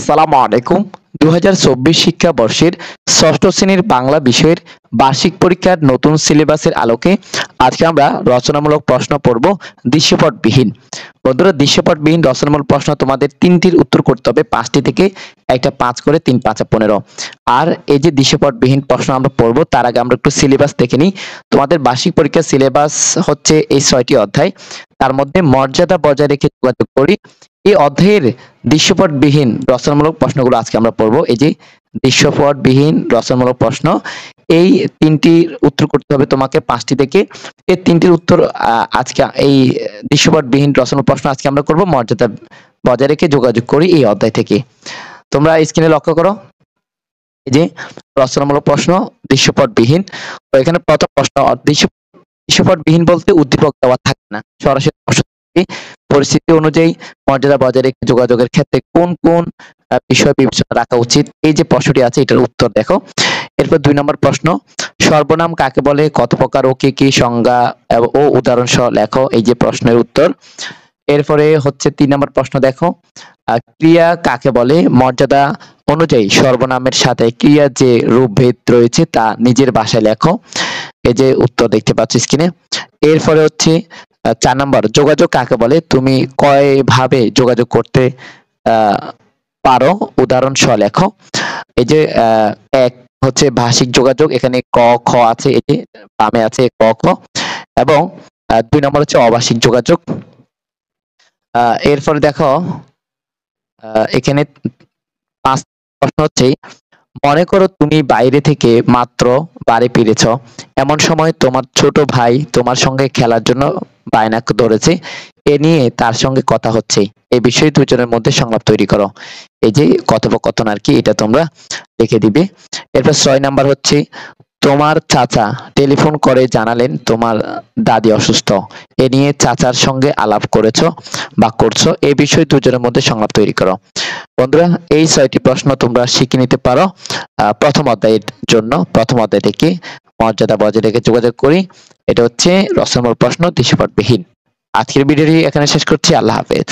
আসসালামু আলাইকুম। ২০২৪ শিক্ষাবর্ষের ষষ্ঠ শ্রেণীর বাংলা বিষয়ের বার্ষিক পরীক্ষার নতুন সিলেবাসের আলোকে আজকে আমরা রচনামূলক প্রশ্ন পড়ব দৃশ্যপটবিহীন। বন্ধুরা, দৃশ্যপটবিহীন রচনামূলক প্রশ্ন তোমাদের ৩টির উত্তর করতে হবে, ৫টি থেকে একটা ৫ করে ৩ ৫ ১৫। আর এই যে দৃশ্যপটবিহীন প্রশ্ন আমরা পড়ব তার আগে আমরা একটু সিলেবাস দেখে নিই। তোমাদের বার্ষিক পরীক্ষার সিলেবাস হচ্ছে এই ৬টি অধ্যায়। তার মধ্যে মর্যাদা বজায় রেখে যোগাযোগ করি এই অধ্যায়ের দৃশ্যপটবিহীন রচনামূলক প্রশ্নগুলো আজকে আমরা পড়বো। এই যে দৃশ্যপটবিহীন রচনামূলক প্রশ্ন, এই ৩টির উত্তর করতে হবে তোমাকে ৫টি থেকে। এই ৩টির উত্তর আজকে এই দৃশ্যপটবিহীন রচনামূলক প্রশ্ন আজকে আমরা করব মর্যাদা বজায় রেখে যোগাযোগ করি এই অধ্যায় থেকে। তোমরা স্ক্রিনে লক্ষ্য করো, এই যে রচনামূলক প্রশ্ন দৃশ্যপটবিহীন। তো এখানে প্রথম প্রশ্ন, দৃশ্যপটবিহীন বলতে উদ্দীপক দেওয়া থাকে না, সরাসরি প্রশ্ন থাকে। পরিস্থিতি অনুযায়ী মর্যাদা বজায় রেখে যোগাযোগের ক্ষেত্রে কোন কোন বিষয় বিবেচনা রাখা উচিত, এই যে প্রশ্নটি আছে এটার উত্তর দেখো। এরপর ২ নম্বর প্রশ্ন, সর্বনাম কাকে বলে, কত প্রকার ও কি কি, সংজ্ঞা ও উদাহরণ সহ লেখো, এই যে প্রশ্নের উত্তর। এরপরে হচ্ছে ৩ নম্বর প্রশ্ন দেখো, ক্রিয়া কাকে বলে, মর্যাদা অনুযায়ী সর্বনামের সাথে ক্রিয়ার যে রূপভেদ রয়েছে তা নিজের ভাষায় লেখো, এই যে উত্তর দেখতে পাচ্ছ স্ক্রিনে। এরপরে হচ্ছে ৪ নম্বর, যোগাযোগ কাকে বলে, তুমি কয় ভাবে যোগাযোগ করতে পারো, উদাহরণ সহ লেখো। এই যে এক হচ্ছে ভাষিক যোগাযোগ, এখানে ক খ আছে, এই যে বামে আছে ক খ। এবং ২ নম্বর হচ্ছে অভাষিক যোগাযোগ। এরপরে দেখো এখানে ৫ প্রশ্ন হচ্ছে, মনে করো তুমি বাইরে থেকে মাত্র বাড়ি ফিরেছ, এমন সময় তোমার ছোট ভাই তোমার সঙ্গে খেলার জন্য বায়না ধরেছে, এ নিয়ে তার সঙ্গে কথা হচ্ছে, এই বিষয়ে দুজনের মধ্যে সংলাপ তৈরি করো। এই যে কথোপকথন আর কি, এটা তোমরা লিখে দিবে। এরপর ৬ নাম্বার হচ্ছে, তোমার চাচা টেলিফোন করে জানালেন তোমার দাদি অসুস্থ, এ নিয়ে চাচার সঙ্গে আলাপ করেছো বা করছো, এই বিষয়ে দুজনের মধ্যে সংলাপ তৈরি করো। বন্ধুরা, এই ৬টি প্রশ্ন তোমরা শিখে নিতে পারো প্রথম অধ্যায়ের জন্য। প্রথম অধ্যায় থেকে মর্যাদা বজায় রেখে যোগাযোগ করি, এটা হচ্ছে রচনামূলক প্রশ্ন দৃশ্যপটবিহীন। আজকের ভিডিওটি এখানে শেষ করছি। আল্লাহ হাফেজ।